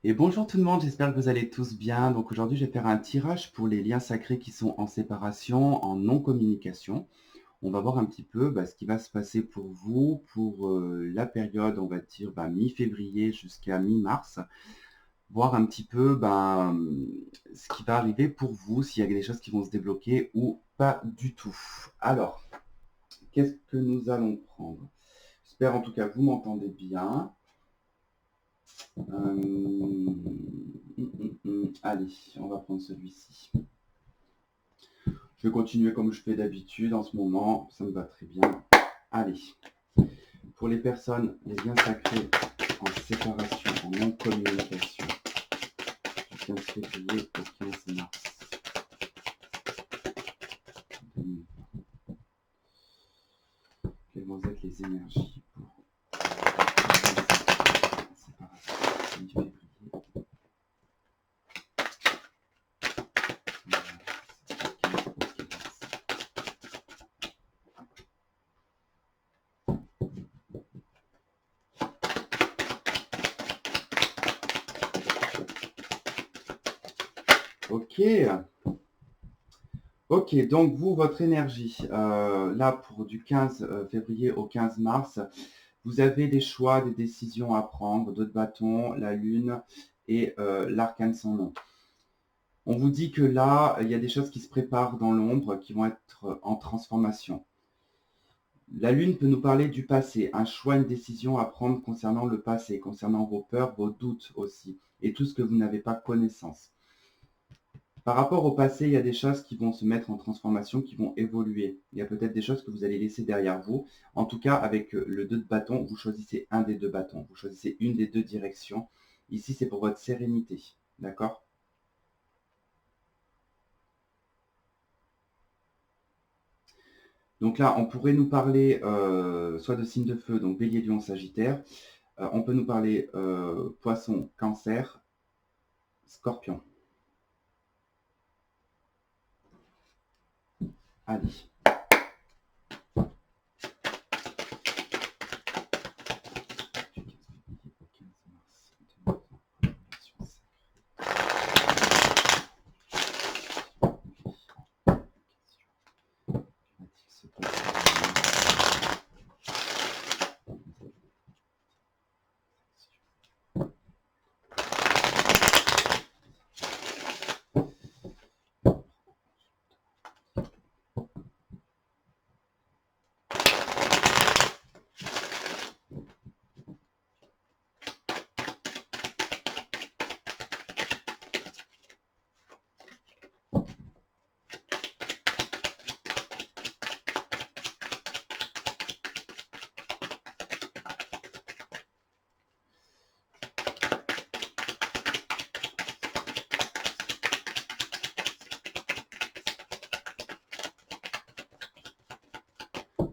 Et bonjour tout le monde, j'espère que vous allez tous bien. Donc aujourd'hui, je vais faire un tirage pour les liens sacrés qui sont en séparation, en non-communication. On va voir un petit peu ce qui va se passer pour vous pour la période, on va dire mi-février jusqu'à mi-mars. Voir un petit peu ce qui va arriver pour vous, s'il y a des choses qui vont se débloquer ou pas du tout. Alors, qu'est-ce que nous allons prendre? J'espère en tout cas que vous m'entendez bien. Allez, on va prendre celui-ci. Je vais continuer comme je fais d'habitude en ce moment, ça me va très bien. Allez, pour les personnes, les liens sacrés en séparation, en non-communication, du 15 février au 15 mars 2020. Quelles vont être les énergies pour en séparation mi-février? Ok. Ok, donc vous, votre énergie, là pour du 15 février au 15 mars, vous avez des choix, des décisions à prendre, deux de bâton, la lune et l'arcane sans nom. On vous dit que là, il y a des choses qui se préparent dans l'ombre, qui vont être en transformation. La lune peut nous parler du passé, un choix, une décision à prendre concernant le passé, concernant vos peurs, vos doutes aussi, et tout ce que vous n'avez pas connaissance. Par rapport au passé, il y a des choses qui vont se mettre en transformation, qui vont évoluer. Il y a peut-être des choses que vous allez laisser derrière vous. En tout cas, avec le 2 de bâton, vous choisissez un des deux bâtons. Vous choisissez une des deux directions. Ici, c'est pour votre sérénité. D'accord? Donc là, on pourrait nous parler soit de signes de feu, donc bélier, lion, sagittaire. On peut nous parler poisson, cancer, scorpion. Allez.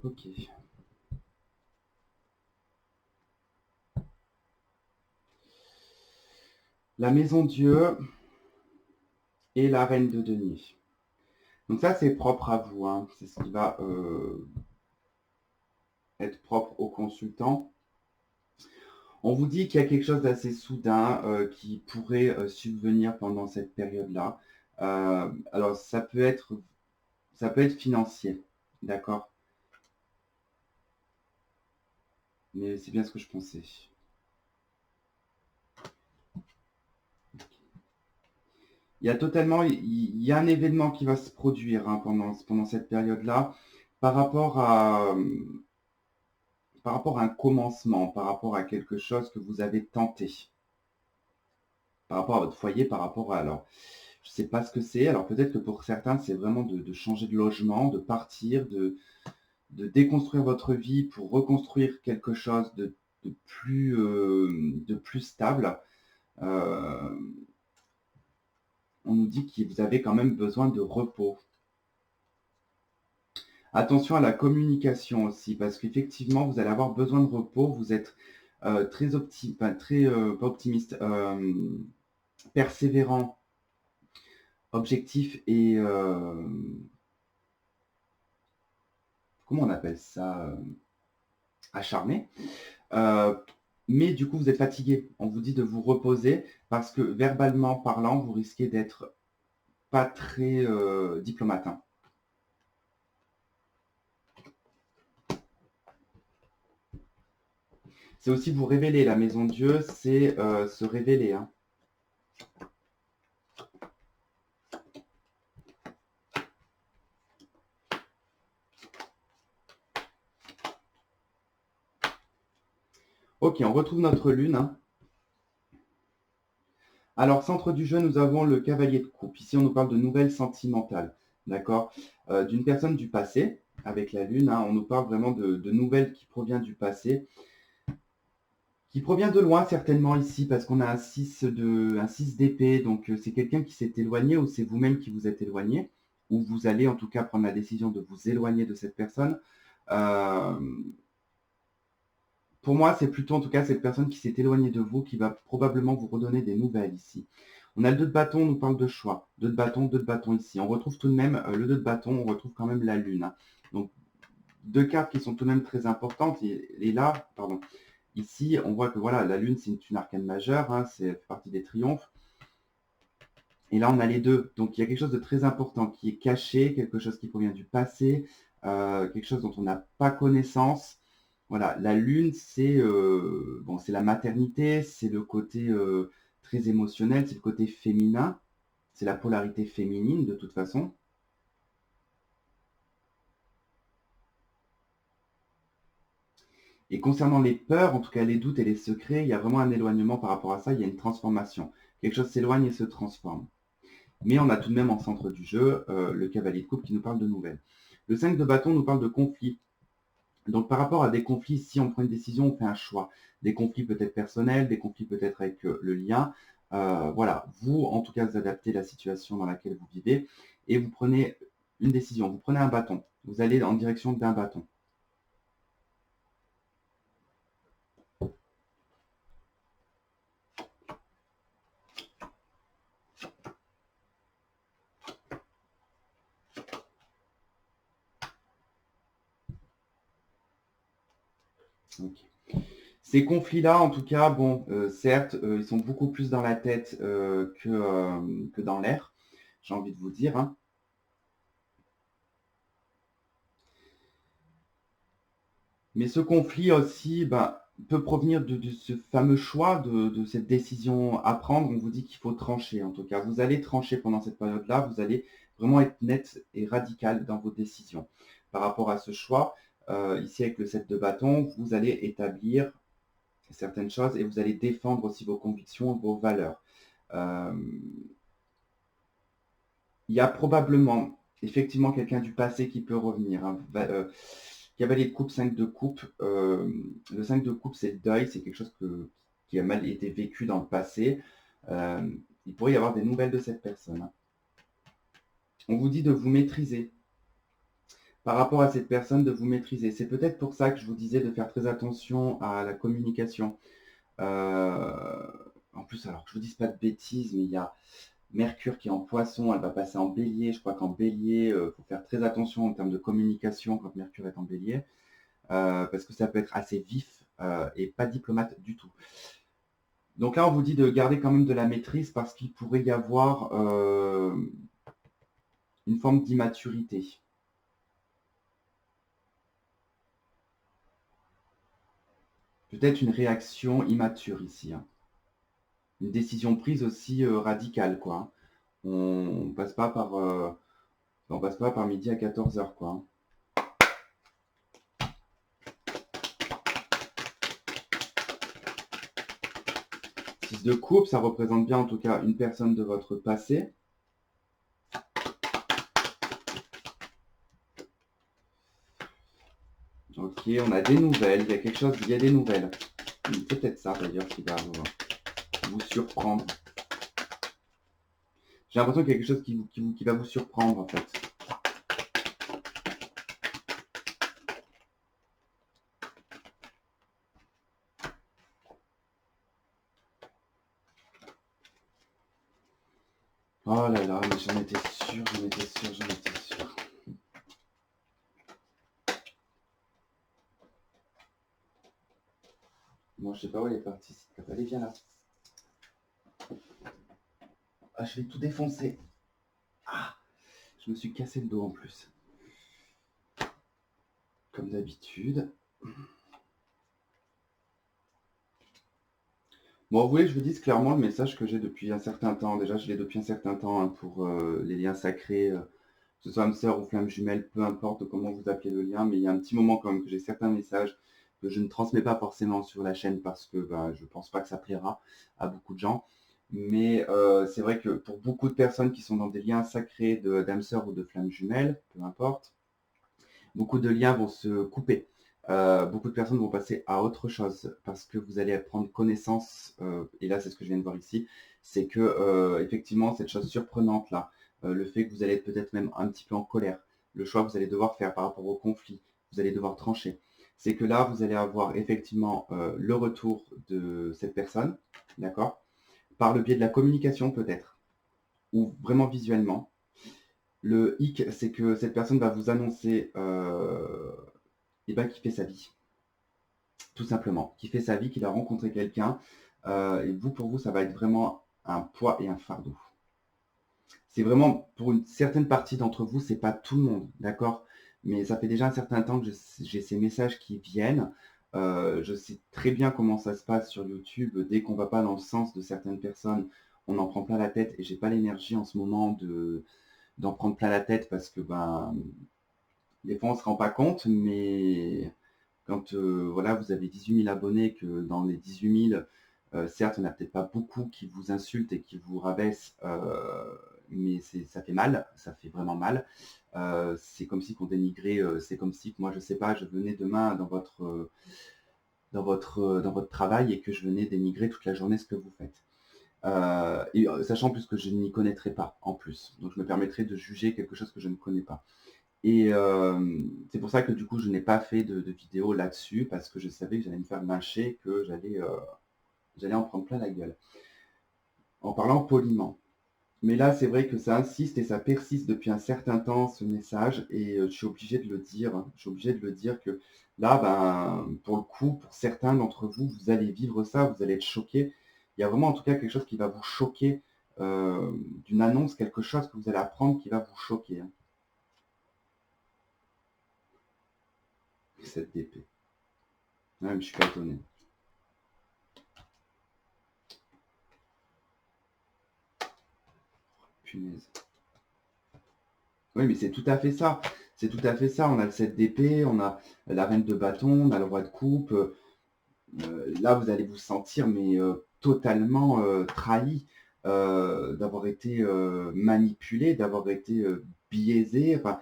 Ok. La maison Dieu et la reine de denier. Donc ça, c'est propre à vous, hein. C'est ce qui va être propre au consultant. On vous dit qu'il y a quelque chose d'assez soudain qui pourrait subvenir pendant cette période-là. Alors, ça peut être financier, d'accord? Mais c'est bien ce que je pensais. Il y a un événement qui va se produire hein, pendant cette période-là par rapport à, par rapport à un commencement, par rapport à quelque chose que vous avez tenté, par rapport à votre foyer, par rapport à, alors, je ne sais pas ce que c'est, alors peut-être que pour certains, c'est vraiment de changer de logement, de partir, de déconstruire votre vie pour reconstruire quelque chose de plus stable. Euh, on nous dit que vous avez quand même besoin de repos. Attention à la communication aussi, parce qu'effectivement, vous allez avoir besoin de repos. Vous êtes pas optimiste, persévérant, objectif et comment on appelle ça, acharné. Euh, Mais du coup, vous êtes fatigué. On vous dit de vous reposer parce que verbalement parlant, vous risquez d'être pas très diplomate, hein. C'est aussi vous révéler. La maison Dieu, c'est se révéler, hein. Ok, on retrouve notre lune, hein. Alors, centre du jeu, nous avons le cavalier de coupe. Ici, on nous parle de nouvelles sentimentales, d'accord? D'une personne du passé, avec la lune, hein, on nous parle vraiment de nouvelles qui proviennent du passé, qui provient de loin certainement ici, parce qu'on a un 6 d'épée, donc c'est quelqu'un qui s'est éloigné, ou c'est vous-même qui vous êtes éloigné, ou vous allez en tout cas prendre la décision de vous éloigner de cette personne. Euh, Pour moi, c'est plutôt en tout cas cette personne qui s'est éloignée de vous qui va probablement vous redonner des nouvelles ici. On a le 2 de bâton, on nous parle de choix. 2 de bâton ici. On retrouve tout de même le 2 de bâton, on retrouve quand même la lune, hein. Donc, deux cartes qui sont tout de même très importantes. Et là, pardon, ici, on voit que voilà, la lune, c'est une arcane majeure, hein, c'est fait partie des triomphes. Et là, on a les deux. Donc, il y a quelque chose de très important qui est caché, quelque chose qui provient du passé, quelque chose dont on n'a pas connaissance. Voilà, la lune, c'est bon, c'est la maternité, c'est le côté très émotionnel, c'est le côté féminin, c'est la polarité féminine de toute façon. Et concernant les peurs, en tout cas les doutes et les secrets, il y a vraiment un éloignement par rapport à ça, il y a une transformation. Quelque chose s'éloigne et se transforme. Mais on a tout de même en centre du jeu le cavalier de coupe qui nous parle de nouvelles. Le 5 de bâton nous parle de conflits. Donc par rapport à des conflits, si on prend une décision, on fait un choix. Des conflits peut-être personnels, des conflits peut-être avec le lien. Voilà, vous, en tout cas, vous adaptez la situation dans laquelle vous vivez et vous prenez une décision. Vous prenez un bâton. Vous allez en direction d'un bâton. Okay. Ces conflits-là, en tout cas, bon, certes, ils sont beaucoup plus dans la tête que dans l'air, j'ai envie de vous dire, hein. Mais ce conflit aussi peut provenir de ce fameux choix, de cette décision à prendre. On vous dit qu'il faut trancher, en tout cas. Vous allez trancher pendant cette période-là. Vous allez vraiment être net et radical dans vos décisions. Par rapport à ce choix, ici avec le 7 de bâton, vous allez établir certaines choses et vous allez défendre aussi vos convictions, vos valeurs. Euh, il y a probablement effectivement quelqu'un du passé qui peut revenir, hein. Cavalier de coupe, 5 de coupe. Le 5 de coupe, c'est le deuil, c'est quelque chose qui a mal été vécu dans le passé. Il pourrait y avoir des nouvelles de cette personne, hein. On vous dit de vous maîtriser. Par rapport à cette personne, de vous maîtriser. C'est peut-être pour ça que je vous disais de faire très attention à la communication. En plus, alors que je vous dise pas de bêtises, mais il y a Mercure qui est en poisson, elle va passer en bélier. Je crois qu'en bélier, il faut faire très attention en termes de communication quand Mercure est en bélier. Parce que ça peut être assez vif et pas diplomate du tout. Donc là, on vous dit de garder quand même de la maîtrise parce qu'il pourrait y avoir une forme d'immaturité. Peut-être une réaction immature ici, hein. Une décision prise aussi radicale, quoi, hein. On passe pas par, on passe pas par midi à 14h, quoi, hein. 6 de coupe, ça représente bien en tout cas une personne de votre passé. Ok, on a des nouvelles, il y a quelque chose, il y a des nouvelles. C'est peut-être ça d'ailleurs qui va vous surprendre. J'ai l'impression qu'il y a quelque chose qui va vous surprendre en fait. Oh là là, mais j'en étais sûr, j'en étais sûr, j'en étais sûr. Moi, je sais pas où elle est partie. Allez, viens là. Ah, je vais tout défoncer. Ah, je me suis cassé le dos en plus. Comme d'habitude. Bon, vous voyez, je vous dis clairement le message que j'ai depuis un certain temps. Déjà, je l'ai depuis un certain temps hein, pour les liens sacrés, que ce soit âme sœur ou flamme jumelle, peu importe comment vous appelez le lien, mais il y a un petit moment quand même que j'ai certains messages que je ne transmets pas forcément sur la chaîne parce que je ne pense pas que ça plaira à beaucoup de gens. Mais c'est vrai que pour beaucoup de personnes qui sont dans des liens sacrés d'âme sœur ou de flamme jumelle, peu importe, beaucoup de liens vont se couper. Beaucoup de personnes vont passer à autre chose parce que vous allez prendre connaissance, et là c'est ce que je viens de voir ici, c'est que effectivement cette chose surprenante là, le fait que vous allez être peut-être même un petit peu en colère, le choix que vous allez devoir faire par rapport au conflit, vous allez devoir trancher, c'est que là vous allez avoir effectivement le retour de cette personne, d'accord, par le biais de la communication peut-être, ou vraiment visuellement. Le hic, c'est que cette personne va vous annoncer qu'il fait sa vie. Tout simplement. Qu'il fait sa vie, qu'il a rencontré quelqu'un. Et vous, pour vous, ça va être vraiment un poids et un fardeau. C'est vraiment, pour une certaine partie d'entre vous, c'est pas tout le monde, d'accord? Mais ça fait déjà un certain temps que j'ai ces messages qui viennent. Je sais très bien comment ça se passe sur YouTube. Dès qu'on va pas dans le sens de certaines personnes, on en prend plein la tête. Et j'ai pas l'énergie en ce moment d'en prendre plein la tête parce que des fois on se rend pas compte, mais quand voilà, vous avez 18 000 abonnés, que dans les 18 000, certes, il n'y en a peut-être pas beaucoup qui vous insultent et qui vous rabaissent, mais ça fait mal, ça fait vraiment mal. C'est comme si qu'on dénigrait, c'est comme si moi, je sais pas, je venais demain dans votre travail et que je venais dénigrer toute la journée ce que vous faites. Sachant plus que je n'y connaîtrais pas en plus. Donc je me permettrais de juger quelque chose que je ne connais pas. Et c'est pour ça que du coup, je n'ai pas fait de vidéo là-dessus parce que je savais que j'allais me faire lyncher, que j'allais en prendre plein la gueule. En parlant poliment. Mais là, c'est vrai que ça insiste et ça persiste depuis un certain temps, ce message, et je suis obligé de le dire. Je suis obligé de le dire que là, pour le coup, pour certains d'entre vous, vous allez vivre ça, vous allez être choqués. Il y a vraiment en tout cas quelque chose qui va vous choquer, d'une annonce, quelque chose que vous allez apprendre qui va vous choquer. Hein. Cette épée. Ouais, mais je suis pas étonné. Punaise. Oui, mais c'est tout à fait ça. C'est tout à fait ça. On a le 7 d'épée, on a la reine de bâton, on a le roi de coupe. Là, vous allez vous sentir mais totalement trahi, d'avoir été manipulé, d'avoir été biaisé. Enfin,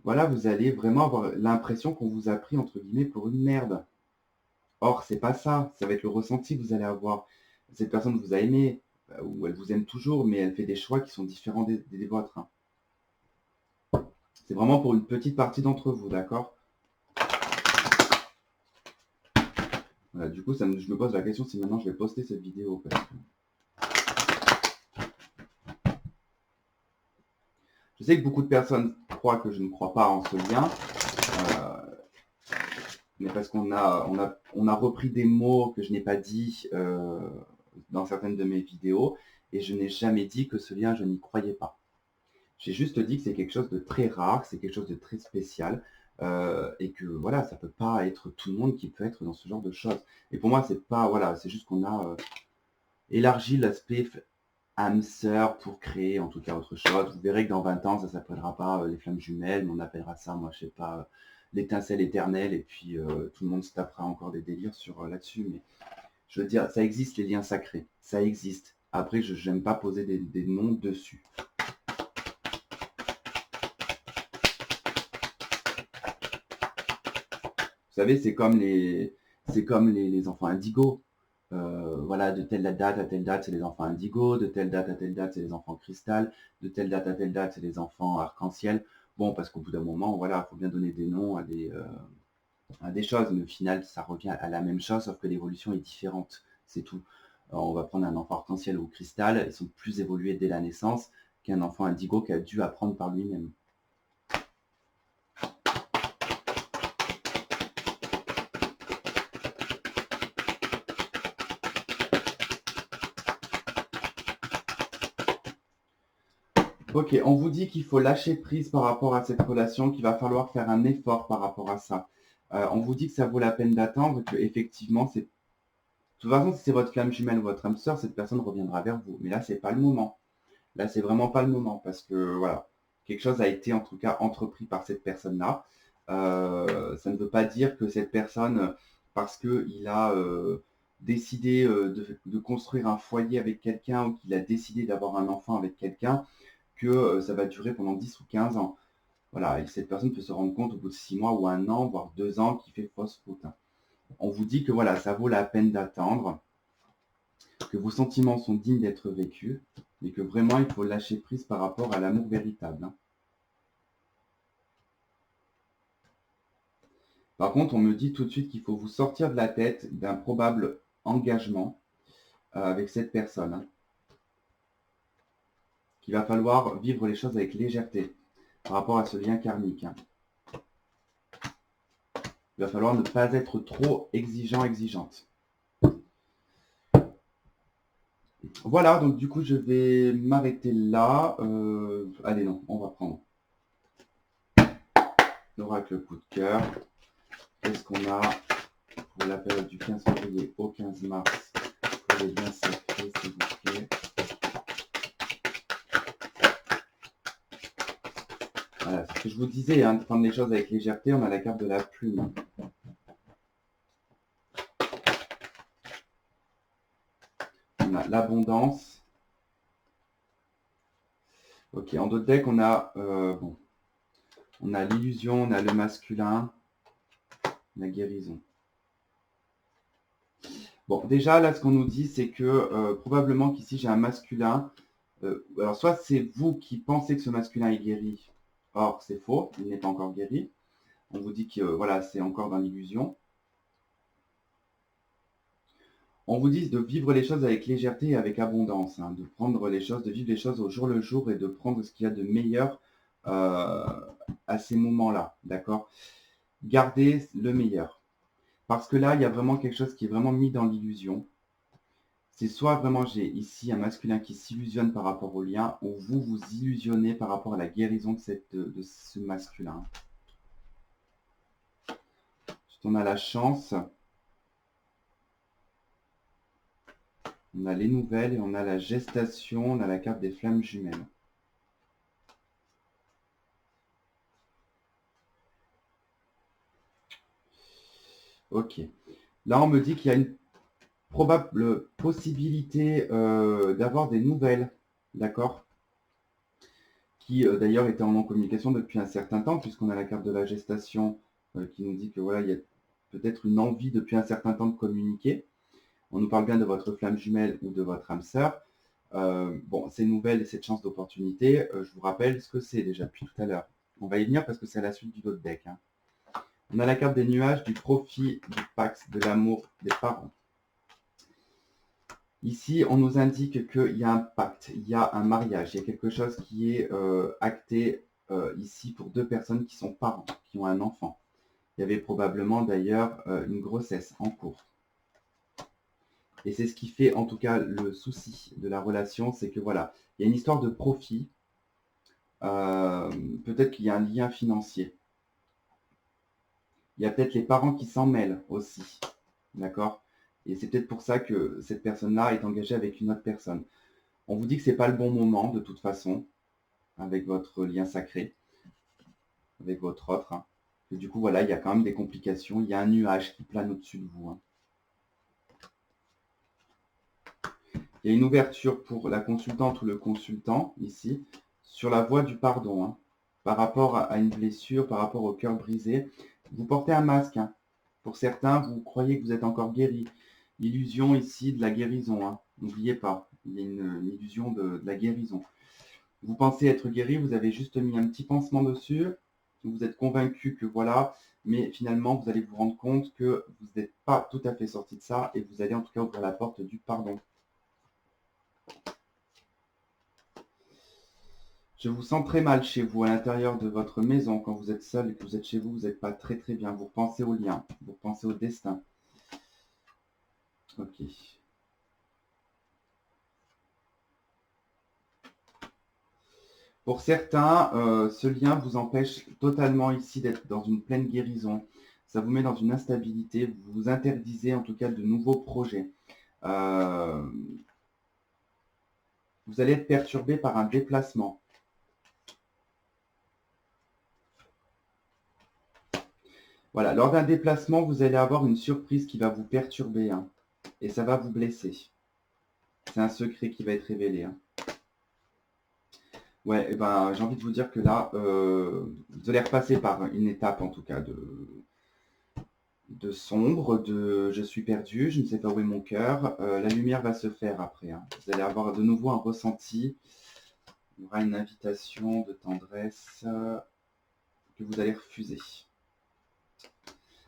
voilà, vous allez vraiment avoir l'impression qu'on vous a pris entre guillemets pour une merde. Or, c'est pas ça. Ça va être le ressenti que vous allez avoir. Cette personne vous a aimé, ou elle vous aime toujours, mais elle fait des choix qui sont différents des vôtres. Hein. C'est vraiment pour une petite partie d'entre vous, d'accord? Voilà, du coup, je me pose la question si maintenant je vais poster cette vidéo. Parce que je sais que beaucoup de personnes croient que je ne crois pas en ce lien, mais parce on a repris des mots que je n'ai pas dit dans certaines de mes vidéos, et je n'ai jamais dit que ce lien, je n'y croyais pas. J'ai juste dit que c'est quelque chose de très rare, c'est quelque chose de très spécial, et que voilà, ça peut pas être tout le monde qui peut être dans ce genre de choses. Et pour moi, c'est pas, voilà, c'est juste qu'on a élargi l'aspect âme sœur pour créer en tout cas autre chose. Vous verrez que dans 20 ans, ça s'appellera pas les flammes jumelles, mais on appellera ça, moi, je sais pas, l'étincelle éternelle, et puis tout le monde se tapera encore des délires sur là-dessus. Mais je veux dire, ça existe les liens sacrés, ça existe. Après, je n'aime pas poser des noms dessus. Vous savez, c'est comme les enfants indigos. Voilà, de telle date à telle date, c'est les enfants indigo, de telle date à telle date, c'est les enfants cristal, de telle date à telle date, c'est les enfants arc-en-ciel. Bon, parce qu'au bout d'un moment, voilà, il faut bien donner des noms à des choses, mais au final, ça revient à la même chose, sauf que l'évolution est différente, c'est tout. Alors, on va prendre un enfant arc-en-ciel ou cristal, ils sont plus évolués dès la naissance qu'un enfant indigo qui a dû apprendre par lui-même. Ok, on vous dit qu'il faut lâcher prise par rapport à cette relation, qu'il va falloir faire un effort par rapport à ça. On vous dit que ça vaut la peine d'attendre, que effectivement, c'est... De toute façon, si c'est votre flamme jumelle ou votre âme sœur, cette personne reviendra vers vous. Mais là, c'est pas le moment. Là, c'est vraiment pas le moment parce que, voilà, quelque chose a été en tout cas entrepris par cette personne-là. Ça ne veut pas dire que cette personne, parce qu'il a décidé de construire un foyer avec quelqu'un ou qu'il a décidé d'avoir un enfant avec quelqu'un, que ça va durer pendant 10 ou 15 ans. Voilà, et cette personne peut se rendre compte au bout de 6 mois ou un an, voire 2 ans, qu'il fait fausse route. On vous dit que voilà, ça vaut la peine d'attendre, que vos sentiments sont dignes d'être vécus, mais que vraiment il faut lâcher prise par rapport à l'amour véritable. Par contre, on me dit tout de suite qu'il faut vous sortir de la tête d'un probable engagement avec cette personne, qu'il va falloir vivre les choses avec légèreté par rapport à ce lien karmique. Il va falloir ne pas être trop exigeant, exigeante. Voilà, donc du coup, je vais m'arrêter là. Allez, non, on va prendre l'oracle coup de cœur. Qu'est-ce qu'on a pour la période du 15 février au 15 mars pour les liens sacrés, s'il vous plaît. Voilà, c'est ce que je vous disais, de prendre les choses avec légèreté. On a la carte de la plume. On a l'abondance. Ok, en d'autres decks, on a on a l'illusion, on a le masculin, la guérison. Bon, déjà, là, ce qu'on nous dit, c'est que probablement qu'ici, j'ai un masculin. Alors, soit c'est vous qui pensez que ce masculin est guéri. Or, c'est faux, il n'est pas encore guéri. On vous dit que voilà, c'est encore dans l'illusion. On vous dit de vivre les choses avec légèreté et avec abondance, de prendre les choses, de vivre les choses au jour le jour et de prendre ce qu'il y a de meilleur à ces moments-là, d'accord? Gardez le meilleur. Parce que là, il y a vraiment quelque chose qui est vraiment mis dans l'illusion. C'est soit vraiment j'ai ici un masculin qui s'illusionne par rapport au lien, ou vous vous illusionnez par rapport à la guérison de ce masculin. Ensuite, on a la chance, on a les nouvelles et on a la gestation, on a la carte des flammes jumelles. Ok. Là, on me dit qu'il y a une probable possibilité d'avoir des nouvelles, d'accord? Qui d'ailleurs étaient en non-communication depuis un certain temps, puisqu'on a la carte de la gestation qui nous dit que voilà, il y a peut-être une envie depuis un certain temps de communiquer. On nous parle bien de votre flamme jumelle ou de votre âme sœur. Bon, ces nouvelles et cette chance d'opportunité, je vous rappelle ce que c'est déjà depuis tout à l'heure. On va y venir parce que c'est à la suite du autre deck. On a la carte des nuages, du profit, du pax, de l'amour des parents. Ici, on nous indique qu'il y a un pacte, il y a un mariage, il y a quelque chose qui est acté ici pour deux personnes qui sont parents, qui ont un enfant. Il y avait probablement d'ailleurs une grossesse en cours. Et c'est ce qui fait en tout cas le souci de la relation, c'est que voilà, il y a une histoire de profit, peut-être qu'il y a un lien financier. Il y a peut-être les parents qui s'en mêlent aussi, d'accord? Et c'est peut-être pour ça que cette personne-là est engagée avec une autre personne. On vous dit que ce n'est pas le bon moment de toute façon, avec votre lien sacré, avec votre offre. Et du coup, voilà, il y a quand même des complications. Il y a un nuage qui plane au-dessus de vous. Il y a une ouverture pour la consultante ou le consultant, ici, sur la voie du pardon. Par rapport à une blessure, par rapport au cœur brisé. Vous portez un masque. Pour certains, vous croyez que vous êtes encore guéri. L'illusion ici de la guérison. N'oubliez pas, il y a une illusion de la guérison. Vous pensez être guéri, vous avez juste mis un petit pansement dessus, vous êtes convaincu que voilà, mais finalement, vous allez vous rendre compte que vous n'êtes pas tout à fait sorti de ça et vous allez en tout cas ouvrir la porte du pardon. Je vous sens très mal chez vous, à l'intérieur de votre maison, quand vous êtes seul et que vous êtes chez vous, vous n'êtes pas très très bien. Vous repensez au lien, vous repensez au destin. Ok. Pour certains, ce lien vous empêche totalement ici d'être dans une pleine guérison. Ça vous met dans une instabilité, vous vous interdisez en tout cas de nouveaux projets. Euh, vous allez être perturbé par un déplacement. Voilà, lors d'un déplacement, vous allez avoir une surprise qui va vous perturber, hein, et ça va vous blesser. C'est un secret qui va être révélé, hein. Ouais, eh ben, j'ai envie de vous dire que là, vous allez repasser par une étape en tout cas de sombre, de je suis perdu, je ne sais pas où est mon cœur. La lumière va se faire après, hein. Vous allez avoir de nouveau un ressenti. Il y aura une invitation de tendresse que vous allez refuser.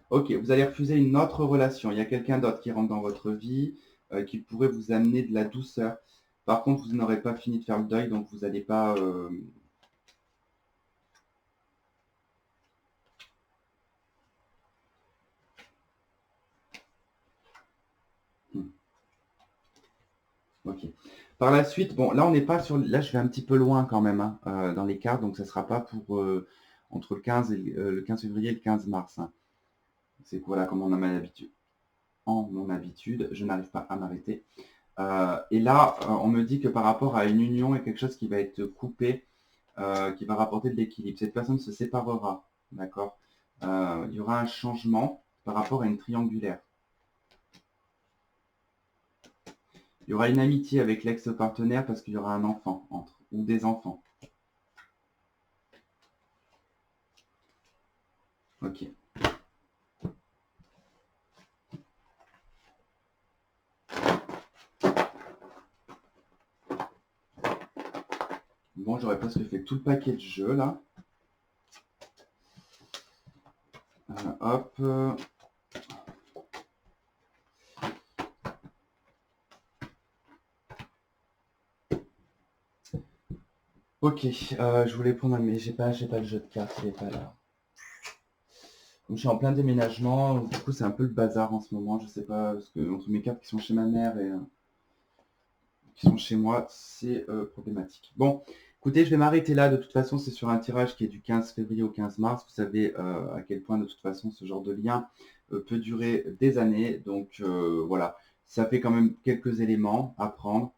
Ok, vous allez refuser une autre relation. Il y a quelqu'un d'autre qui rentre dans votre vie, qui pourrait vous amener de la douceur. Par contre, vous n'aurez pas fini de faire le deuil, donc vous n'allez pas... Ok. Par la suite, bon, là, on n'est pas sur... Là, je vais un petit peu loin quand même, hein, dans les cartes, donc ça ne sera pas pour entre le 15, le 15 février et le 15 mars, hein. C'est voilà, comme on a mon habitude. En mon habitude, je n'arrive pas à m'arrêter. Et là, on me dit que par rapport à une union et quelque chose qui va être coupé, qui va rapporter de l'équilibre, cette personne se séparera, d'accord. Il y aura un changement par rapport à une triangulaire. Il y aura une amitié avec l'ex-partenaire parce qu'il y aura un enfant entre, ou des enfants. Ok. Bon, j'aurais presque fait tout le paquet de jeux là. Hop. Ok, je voulais prendre un, mais j'ai pas le jeu de cartes, il est pas là. Comme je suis en plein déménagement, du coup c'est un peu le bazar en ce moment, je sais pas, parce que entre mes cartes qui sont chez ma mère et qui sont chez moi, c'est problématique. Bon, écoutez, je vais m'arrêter là. De toute façon, c'est sur un tirage qui est du 15 février au 15 mars. Vous savez à quel point, de toute façon, ce genre de lien peut durer des années. Donc voilà, ça fait quand même quelques éléments à prendre.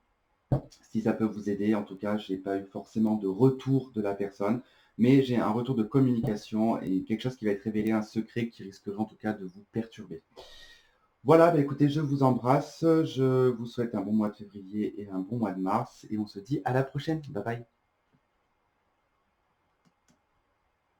Si ça peut vous aider, en tout cas, je n'ai pas eu forcément de retour de la personne, mais j'ai un retour de communication et quelque chose qui va être révélé, un secret qui risquerait en tout cas de vous perturber. Voilà, bah écoutez, je vous embrasse, je vous souhaite un bon mois de février et un bon mois de mars, et on se dit à la prochaine. Bye bye.